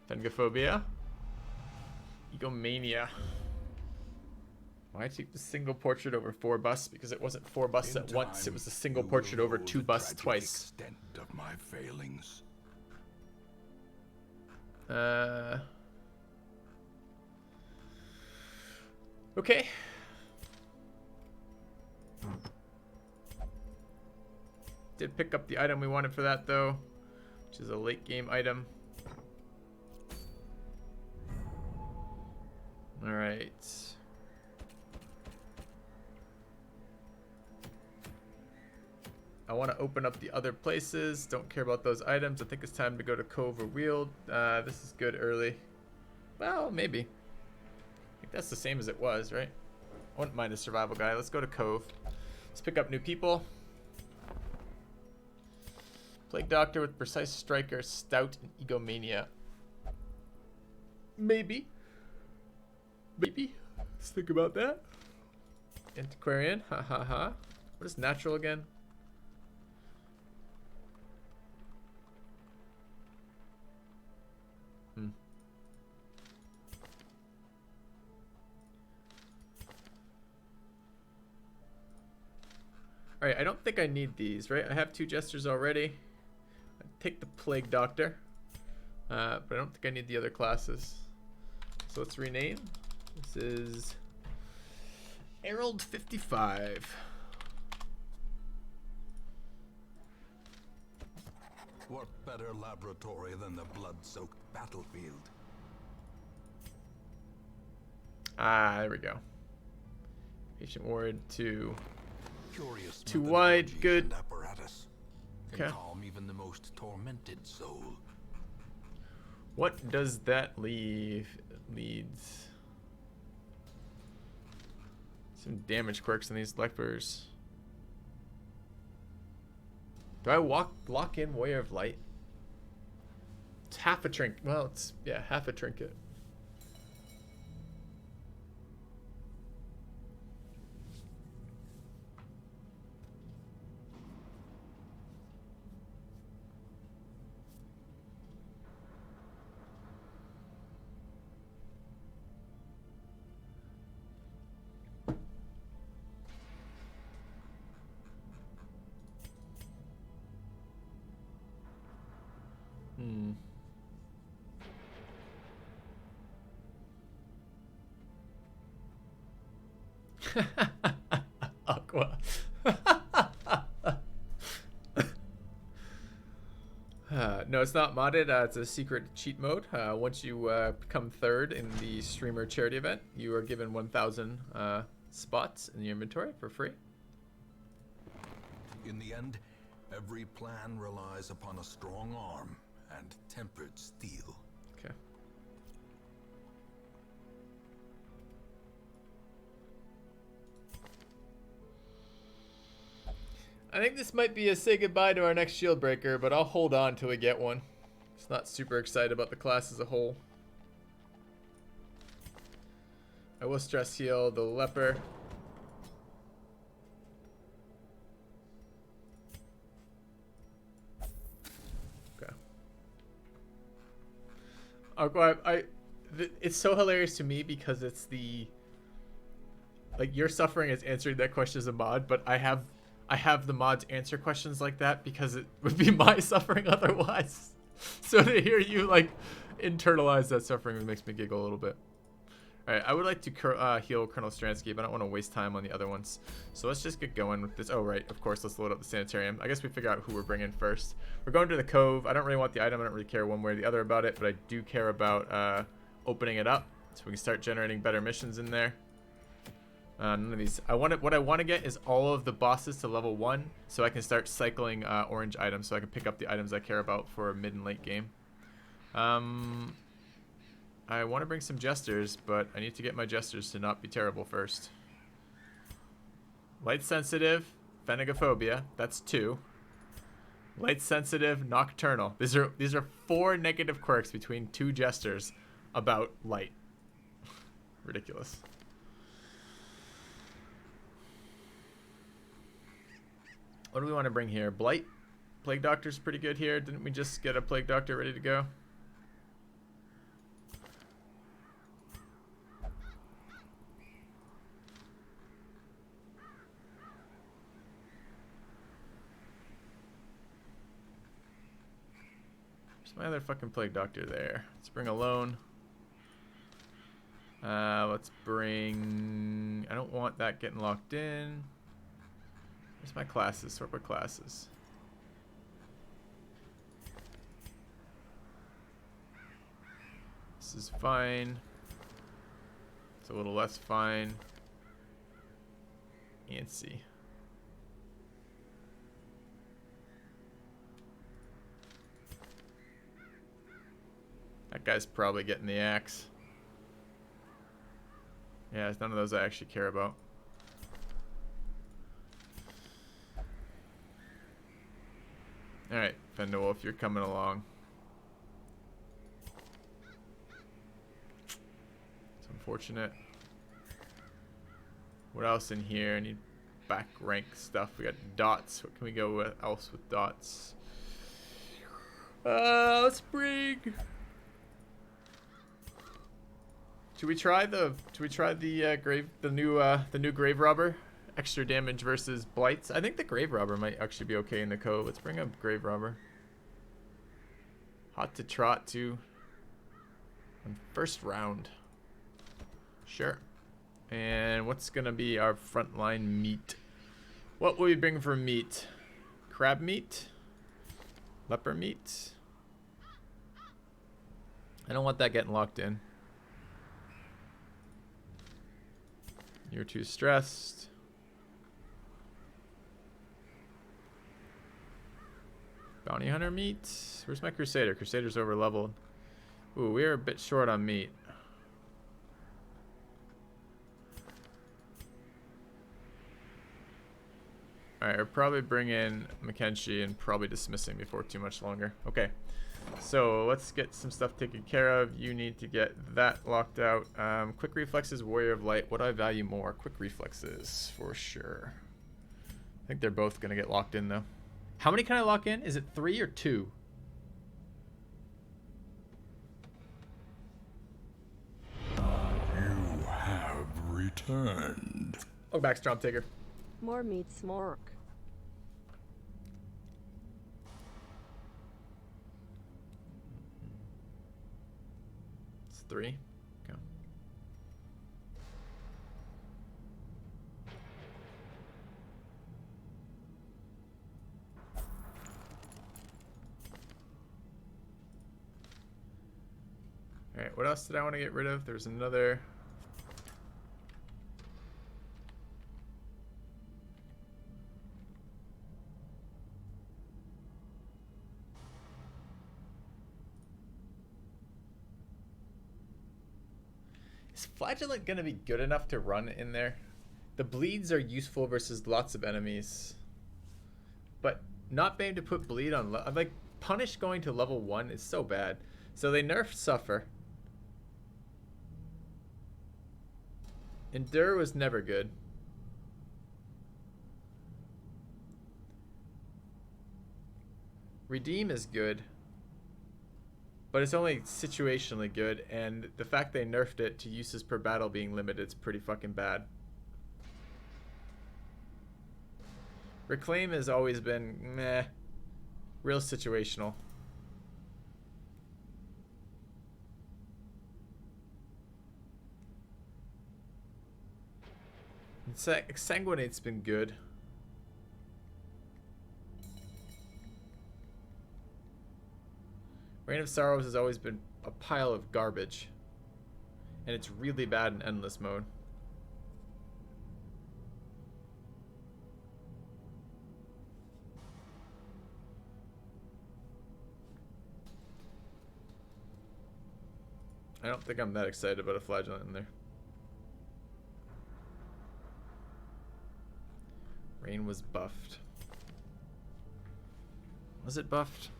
Phengophobia. Egomania. Why take the single portrait over 4 busts? Because it wasn't 4 busts at once. It was a single portrait over 2 busts twice. Extent of my failings. Okay. Did pick up the item we wanted for that though, which is a late game item. All right. I want to open up the other places. Don't care about those items. I think it's time to go to Cove or Weald. This is good early. Well, maybe. I think that's the same as it was, right? I wouldn't mind a survival guy. Let's go to Cove. Let's pick up new people. Plague Doctor with Precise Striker, Stout, and Egomania. Maybe. Maybe. Let's think about that. Antiquarian. Ha ha ha. What is natural again? Alright, I don't think I need these, right? I have 2 Jesters already. I'd take the Plague Doctor. But I don't think I need the other classes. So let's rename. This is Herald 55. What better laboratory than the blood-soaked battlefield? Ah, there we go. Patient ward 2. Curious Too wide, methodologies good. and apparatus. Can Okay. calm even the most tormented soul. What does that leave? It leads some damage quirks on these lepers. Do I lock in Warrior of Light? It's half a trinket. Well, it's, yeah, half a trinket. Aqua. No, it's not modded. It's a secret cheat mode. Once you become 3rd in the streamer charity event, you are given 1,000 spots in your inventory for free. In the end, every plan relies upon a strong arm and tempered steel. Okay. I think this might be a say goodbye to our next shield breaker, but I'll hold on till we get one. Just not super excited about the class as a whole. I will stress heal the leper. Okay. It's so hilarious to me because it's the, like, your suffering is answering that question as a mod, but I have the mods answer questions like that because it would be my suffering otherwise. So to hear you like internalize that suffering makes me giggle a little bit. All right, I would like to heal Colonel Stransky, but I don't want to waste time on the other ones. So let's just get going with this. Oh, right, of course, let's load up the sanitarium. I guess we figure out who we're bringing first. We're going to the Cove. I don't really want the item. I don't really care one way or the other about it, but I do care about opening it up so we can start generating better missions in there. None of these. What I want to get is all of the bosses to level 1 so I can start cycling orange items so I can pick up the items I care about for mid and late game. I want to bring some Jesters, but I need to get my Jesters to not be terrible first. Light Sensitive, Phengophobia, that's 2. Light Sensitive, Nocturnal. These are 4 negative quirks between 2 Jesters about light. Ridiculous. What do we want to bring here? Blight? Plague Doctor's pretty good here. Didn't we just get a Plague Doctor ready to go? Where's my other fucking plague doctor there? Let's bring a lone. Let's bring... I don't want that getting locked in. Where's my classes? Sort by classes. This is fine. It's a little less fine. Antsy. That guy's probably getting the axe. Yeah, it's none of those I actually care about. Alright, Fenderwolf, you're coming along. It's unfortunate. What else in here? I need back rank stuff. We got dots. What can we go with else with dots? Let's bring... Should we try the new grave robber? Extra damage versus blights. I think the grave robber might actually be okay in the cove. Let's bring up grave robber. Hot to trot too. On first round. Sure. And what's gonna be our frontline meat? What will we bring for meat? Crab meat? Leper meat? I don't want that getting locked in. You're too stressed. Bounty hunter meat. Where's my crusader? Crusader's over leveled. Ooh, we are a bit short on meat. Alright, we'll probably bring in Mackenzie and probably dismissing before too much longer. Okay. So let's get some stuff taken care of. You need to get that locked out. Quick reflexes, warrior of light. What do I value more? Quick reflexes for sure. I think they're both gonna get locked in though. How many can I lock in? Is it 3 or 2? You have returned. Oh, back Storm Taker. More meat smork. It's 3. Go. Alright, what else did I want to get rid of? There's another... Is Flagellant gonna be good enough to run in there? The bleeds are useful versus lots of enemies. But not being able to put bleed on... like, punish going to level 1 is so bad. So they nerfed Suffer. Endure was never good. Redeem is good. But it's only situationally good, and the fact they nerfed it to uses per battle being limited is pretty fucking bad. Reclaim has always been meh. Real situational. Exsanguinate's been good. Reign of Sorrows has always been a pile of garbage. And it's really bad in endless mode. I don't think I'm that excited about a Flagellant in there. Rain was buffed. Was it buffed?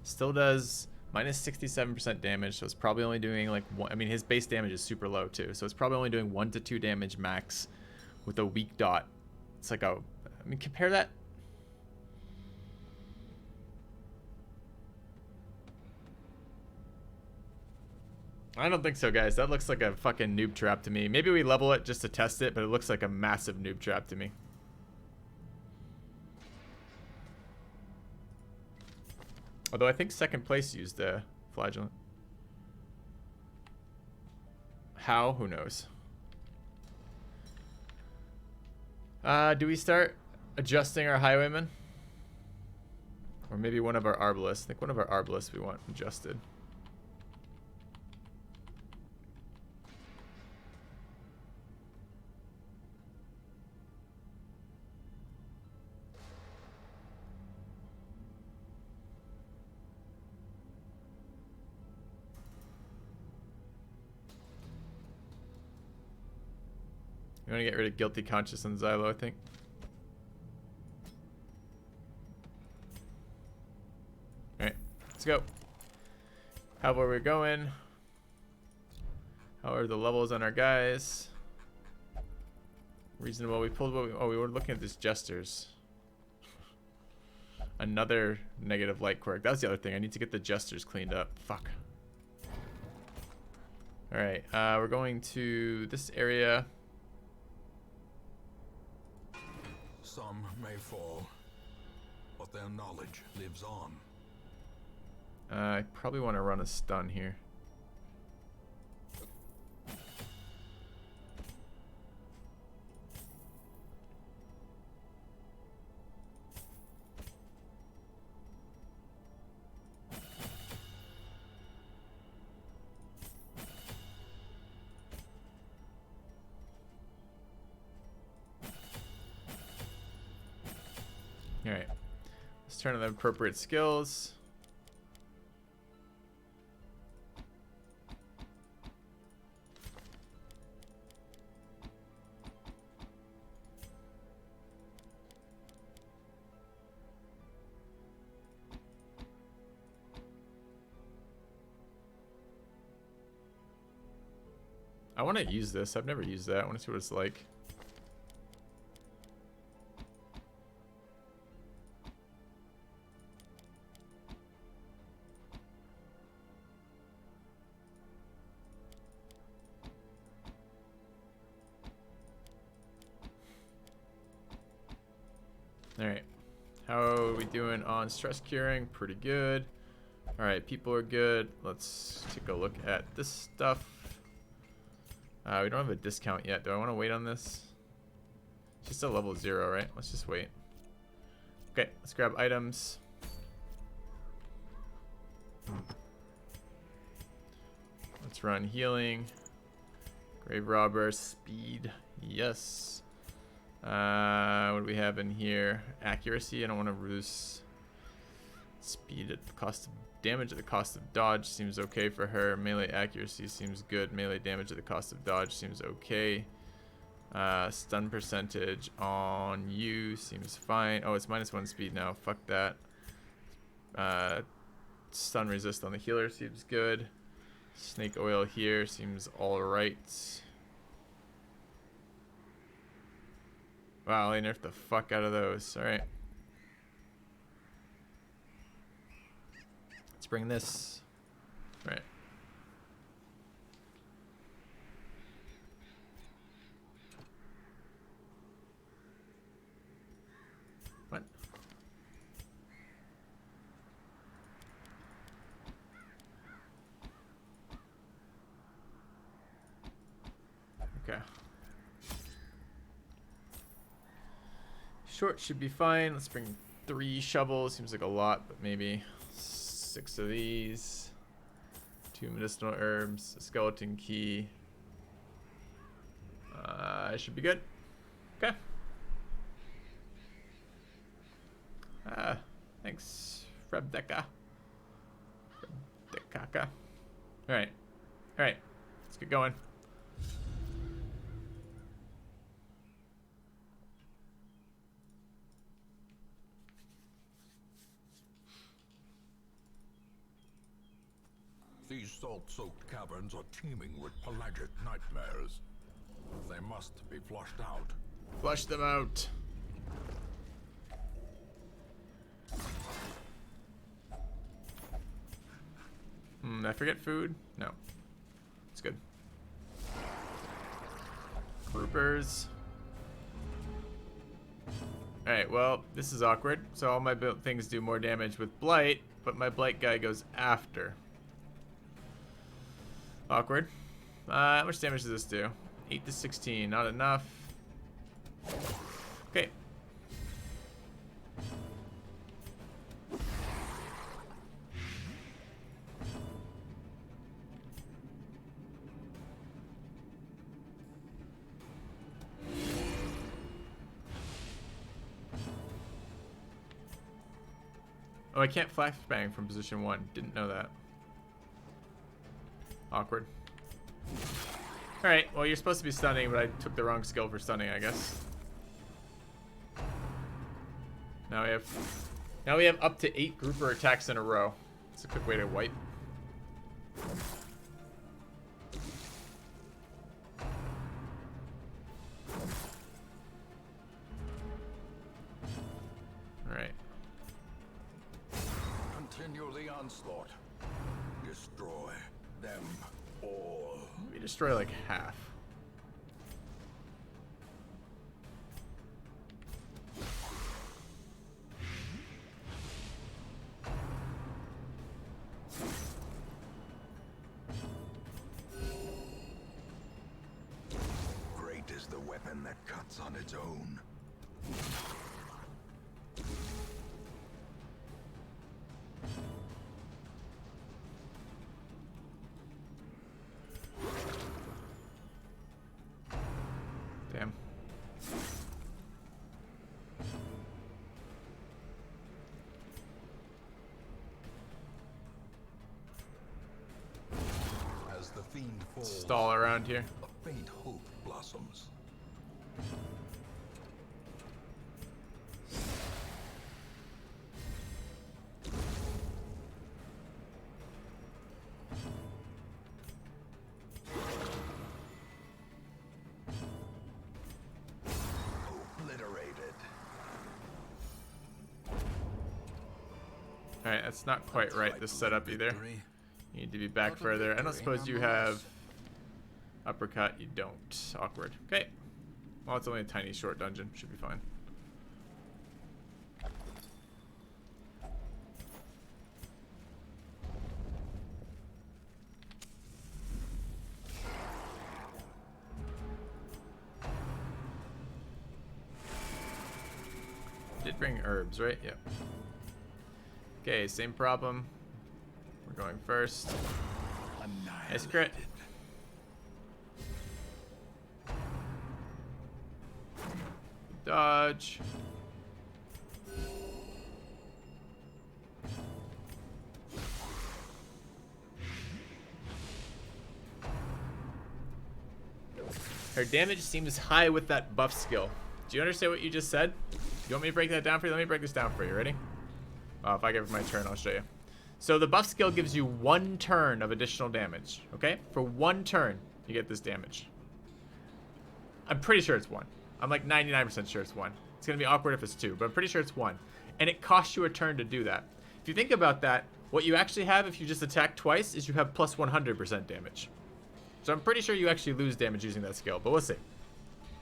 Still does minus 67% damage, so it's probably only doing like one. I mean, his base damage is super low too, so it's probably only doing 1 to 2 damage max with a weak dot. It's like a, I mean, compare that. I don't think so, guys. That looks like a fucking noob trap to me. Maybe we level it just to test it, but it looks like a massive noob trap to me. Although I think second place used flagellant. How? Who knows? Do we start adjusting our highwaymen? Or maybe one of our arbalists. I think one of our arbalists we want adjusted. You want to get rid of guilty conscience and Xylo, I think. Alright, let's go. How are we going? How are the levels on our guys? Reasonable. We pulled what we, oh, we were looking at this jesters. Another negative light quirk. That was the other thing. I need to get the jesters cleaned up. Fuck. Alright, we're going to this area. Some may fall, but their knowledge lives on. I probably want to run a stun here. Alright, let's turn on the appropriate skills. I want to use this. I've never used that. I want to see what it's like. Alright. How are we doing on stress curing? Pretty good. Alright, people are good. Let's take a look at this stuff. We don't have a discount yet. Do I want to wait on this? It's just a level 0, right? Let's just wait. Okay, let's grab items. Let's run healing. Grave robber, speed. Yes. What do we have in here? Accuracy. I don't want to lose speed at the cost of damage at the cost of dodge. Seems okay for her. Melee accuracy seems good. Melee damage at the cost of dodge seems okay. Stun percentage on you seems fine. Oh, it's -1 speed now. Fuck that. Stun resist on the healer seems good. Snake oil here seems alright. Wow, they nerfed the fuck out of those. Alright. Let's bring this. Right. What? Okay. Short should be fine. Let's bring 3 shovels. Seems like a lot, but maybe 6 of these. 2 medicinal herbs. A skeleton key. Should be good. Okay. Thanks, Rebecca. Rebecca. Alright. Alright. Let's get going. These salt-soaked caverns are teeming with pelagic nightmares. They must be flushed out. Flush them out. I forget food? No. It's good. Groupers. Alright, well, this is awkward. So all my things do more damage with Blight, but my blight guy goes after. Awkward. How much damage does this do? 8 to 16, not enough. Okay. Oh, I can't flashbang from position 1. Didn't know that. Awkward. Alright, well you're supposed to be stunning, but I took the wrong skill for stunning, I guess. Now we have up to 8 grouper attacks in a row. It's a quick way to wipe. Alright. Continue the onslaught. Destroy them all. We destroy like half. Great is the weapon that cuts on its own. Damn. As the fiend falls, Stall around here. a faint hope blossoms. Obliterated. Alright, that's not quite right, this setup either. Victory. You need to be back further. I don't suppose you have uppercut. You don't. Awkward. Okay. Well, it's only a tiny short dungeon. Should be fine. Did bring herbs, right? Yep. Okay, same problem. We're going first. Nice crit. Dodge. Her damage seems high with that buff skill. Do you understand what you just said? You want me to break that down for you? Let me break this down for you. Ready? Well, if I give it my turn, I'll show you. So the buff skill gives you 1 turn of additional damage. Okay? For 1 turn, you get this damage. I'm pretty sure it's 1. I'm like 99% sure it's 1. It's going to be awkward if it's 2, but I'm pretty sure it's 1. And it costs you a turn to do that. If you think about that, what you actually have if you just attack twice is you have plus 100% damage. So I'm pretty sure you actually lose damage using that skill, but we'll see.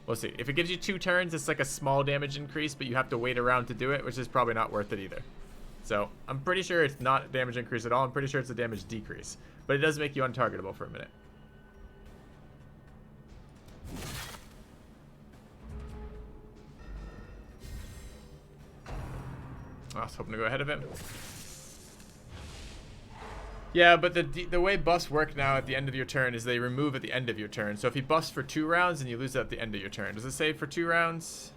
We'll see. If it gives you 2 turns, it's like a small damage increase, but you have to wait around to do it, which is probably not worth it either. So I'm pretty sure it's not a damage increase at all. I'm pretty sure it's a damage decrease, but it does make you untargetable for a minute. I was hoping to go ahead of him. Yeah, but the way buffs work now at the end of your turn is they remove at the end of your turn. So if he buffs for 2 rounds, then you lose it at the end of your turn. Does it say for 2 rounds?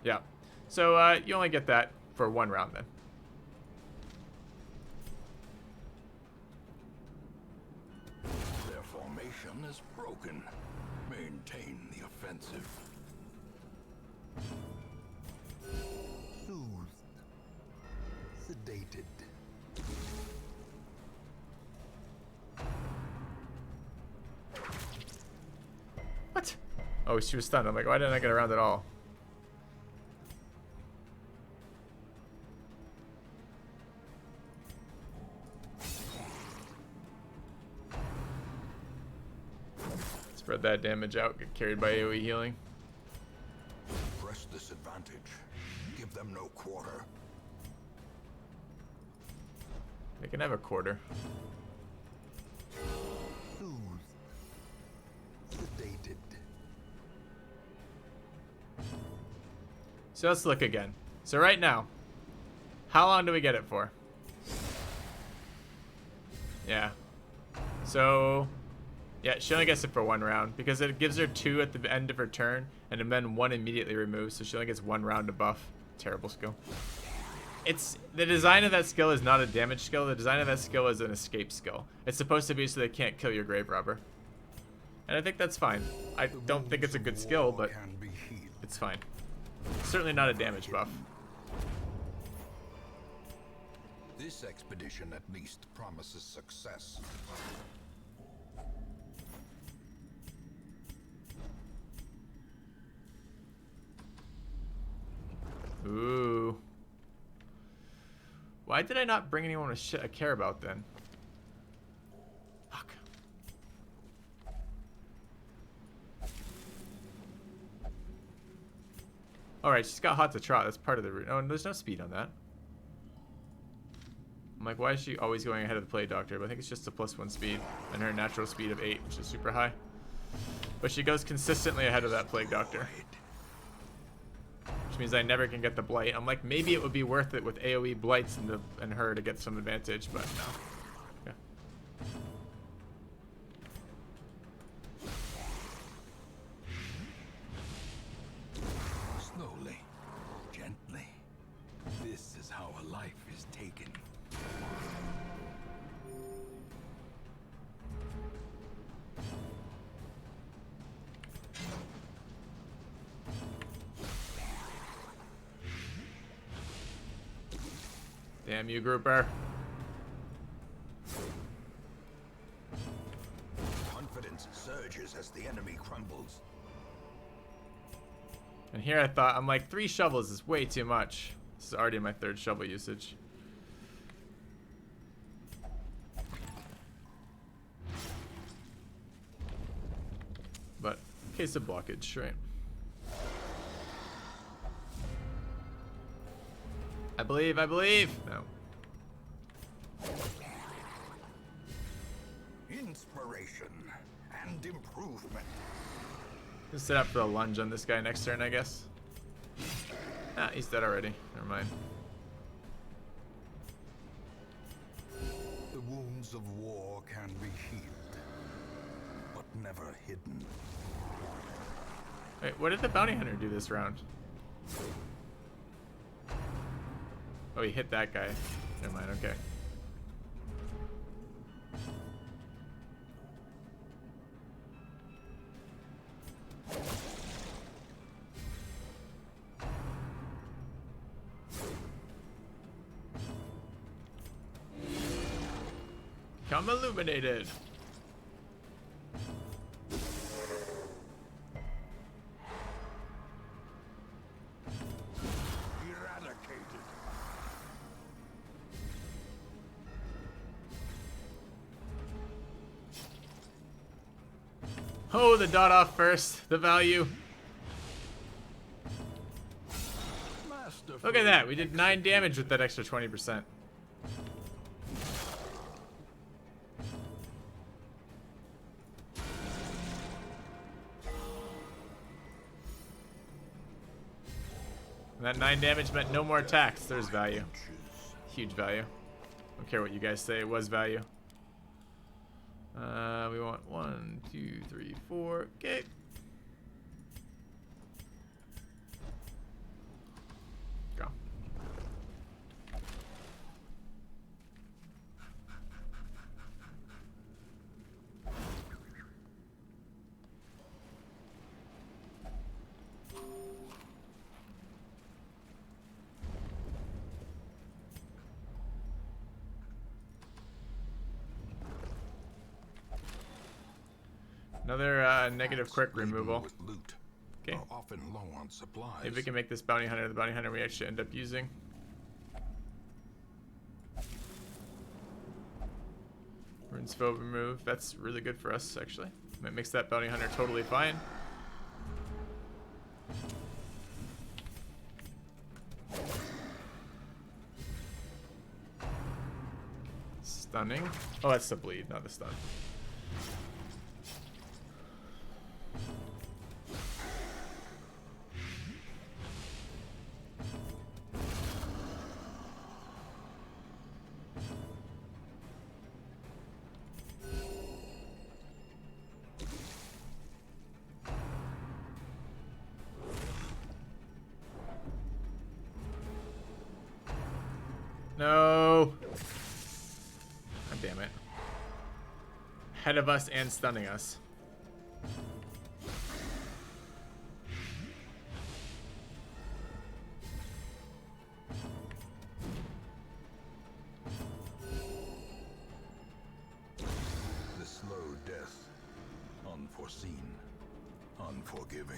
Yeah. So you only get that for 1 round then. Their formation is broken. Maintain the offensive. Soothed. Sedated. What? Oh, she was stunned. I'm like, why didn't I get around at all? Spread that damage out. Get carried by AoE healing. Press this advantage. Give them no quarter. They can have a quarter. Sedated. So let's look again. So right now, how long do we get it for? Yeah. So, yeah, she only gets it for 1 round because it gives her 2 at the end of her turn and then 1 immediately removed, so she only gets 1 round of buff. Terrible skill. It's the design of that skill is not a damage skill. The design of that skill is an escape skill. It's supposed to be so they can't kill your grave robber. And I think that's fine. I don't think it's a good skill, but it's fine. Certainly not a damage buff. This expedition at least promises success. Ooh. Why did I not bring anyone with shit I care about then? Fuck. Alright, she's got hot to trot. That's part of the route. Oh, and there's no speed on that. I'm like, why is she always going ahead of the Plague Doctor? But I think it's just a +1 speed and her natural speed of 8, which is super high. But she goes consistently ahead of that Plague Doctor. Which means I never can get the Blight. I'm like, maybe it would be worth it with AoE Blights and her to get some advantage, but no. Okay. Slowly, gently. This is how a life is taken. Damn you, grouper. Confidence surges as the enemy crumbles. And here I thought, I'm like, 3 shovels is way too much. This is already my 3rd shovel usage. But, case of blockage, right? I believe, I believe! No. Inspiration and improvement. Just set up for the lunge on this guy next turn, I guess. Ah, he's dead already. Never mind. The wounds of war can be healed, but never hidden. Wait, what did the bounty hunter do this round? Oh, he hit that guy. Never mind, okay. Come illuminated. Eradicated. Oh, the dot off first. The value. Look at that. We did 9 damage with that extra 20%. And that 9 damage meant no more attacks. There's value. Huge value. Don't care what you guys say. It was value. We want 1, 2, 3, 4. Okay. Go. Another negative quick removal. Okay. Are often low on supplies. Maybe we can make this bounty hunter the bounty hunter we actually end up using. Rune's foe remove. That's really good for us, actually. That makes that bounty hunter totally fine. Stunning. Oh, that's the bleed, not the stun. No. God damn it. Ahead of us and stunning us. The slow death. Unforeseen. Unforgiving.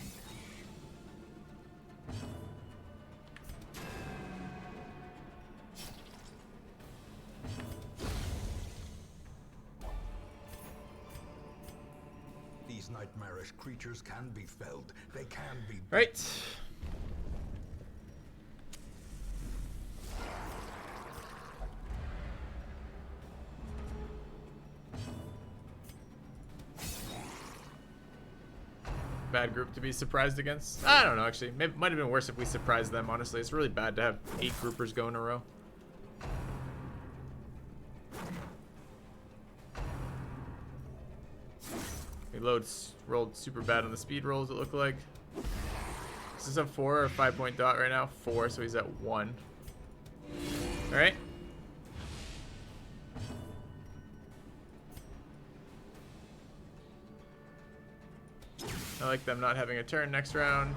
These nightmarish creatures can be felled. They can be... Right. Bad group to be surprised against. I don't know, actually. Maybe, might have been worse if we surprised them, honestly. It's really bad to have 8 groupers go in a row. Reloads rolled super bad on the speed rolls, it looked like. Is this a 4 or 5 point dot right now? 4, so he's at 1. Alright. I like them not having a turn next round.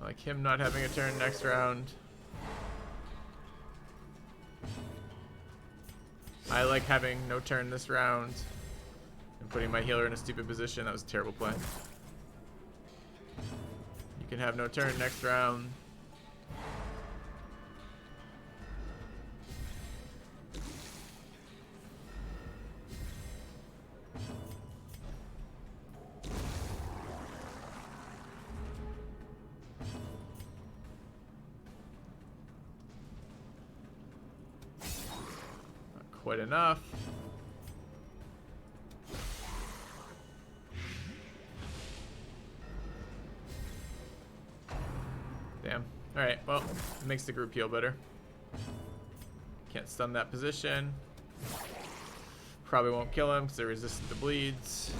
I like him not having a turn next round. I like having no turn this round and putting my healer in a stupid position. That was a terrible play. You can have no turn next round. Not quite enough. Damn. Alright, well, it makes the group heal better. Can't stun that position. Probably won't kill him because they're resistant to bleeds.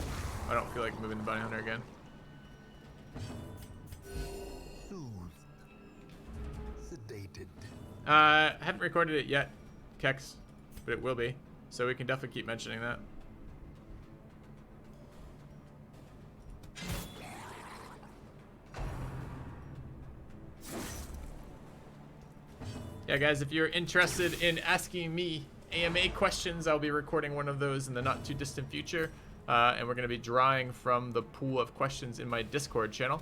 I don't feel like moving the bounty hunter again. Soothed. Sedated. I haven't recorded it yet, Kex, but it will be. So we can definitely keep mentioning that. Yeah, guys, if you're interested in asking me AMA questions, I'll be recording one of those in the not too distant future. And we're going to be drawing from the pool of questions in my Discord channel.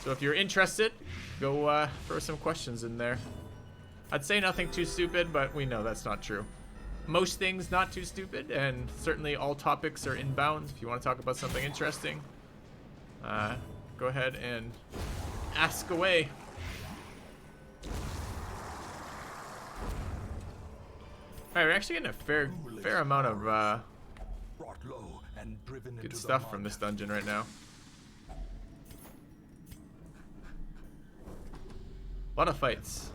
So if you're interested, go throw some questions in there. I'd say nothing too stupid, but we know that's not true. Most things not too stupid, and certainly all topics are inbound. If you want to talk about something interesting, go ahead and ask away. Alright, we're actually getting a fair amount of Brought low and driven good into stuff the from mud. this dungeon right now. A lot of fights.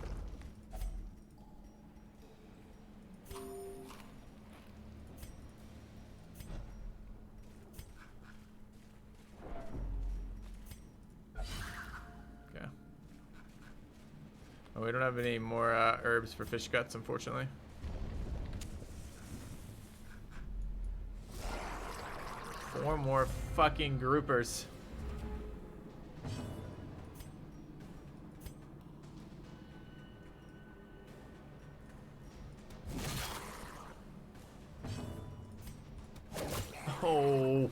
Okay. Oh, we don't have any more herbs for fish guts, unfortunately. Four more fucking groupers. Oh.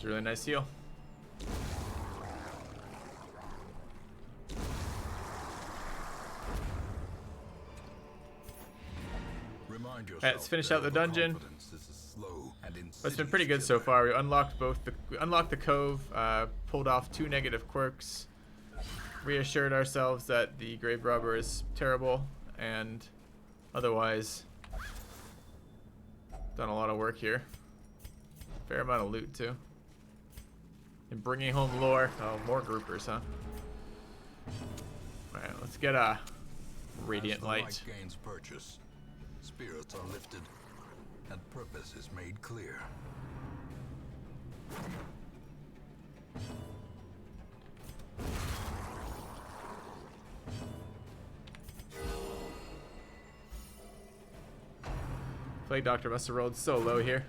a really nice heal. Remind yourself Alright, let's finish out the dungeon. overconfidence is a slow and But it's been pretty insidious good so killer. far. We unlocked the cove, pulled off 2 negative quirks, reassured ourselves that the grave robber is terrible, and otherwise done a lot of work here. Fair amount of loot too. And bringing home lore. Oh, more groupers, huh? Alright, let's get a radiant As the light. gains purchase, spirits are lifted, and purpose is made clear. Plague Doctor must have rolled so low here.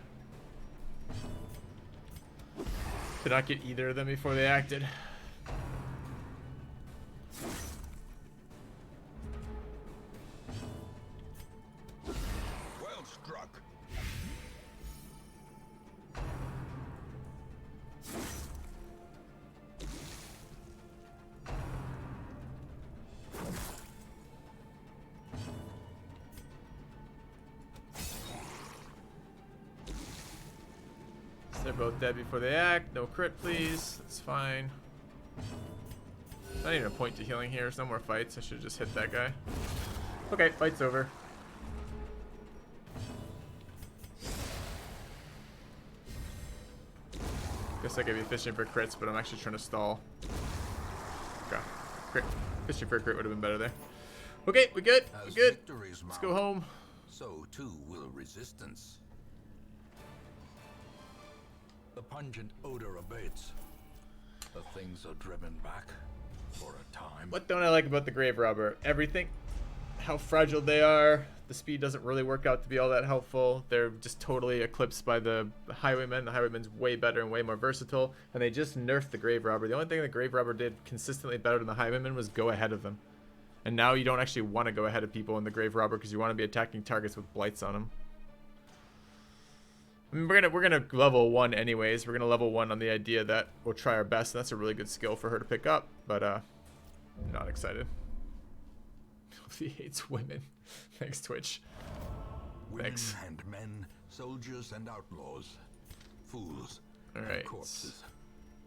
Did not get either of them before they acted. Well struck. They're both dead before they act. No crit, please. That's fine. Not even a point to healing here. There's no more fights. I should have just hit that guy. Okay, fight's over. Guess I could be fishing for crits, but I'm actually trying to stall. Okay, crit. Fishing for a crit would have been better there. Okay, we good. We As good. victories Let's go mount, home. so too will resistance. The pungent odor abates. The things are driven back for a time. What don't I like about the grave robber? Everything. How fragile they are. The speed doesn't really work out to be all that helpful. They're just totally eclipsed by the highwayman. The highwayman's way better and way more versatile. And they just nerfed the grave robber. The only thing the grave robber did consistently better than the highwayman was go ahead of them. And now you don't actually want to go ahead of people in the grave robber because you want to be attacking targets with blights on them. I mean, we're gonna level 1 anyways. We're gonna level 1 on the idea that we'll try our best. That's a really good skill for her to pick up, but not excited. He hates women. Thanks, Twitch. Women Thanks. and men, soldiers and outlaws, fools All and right. corpses.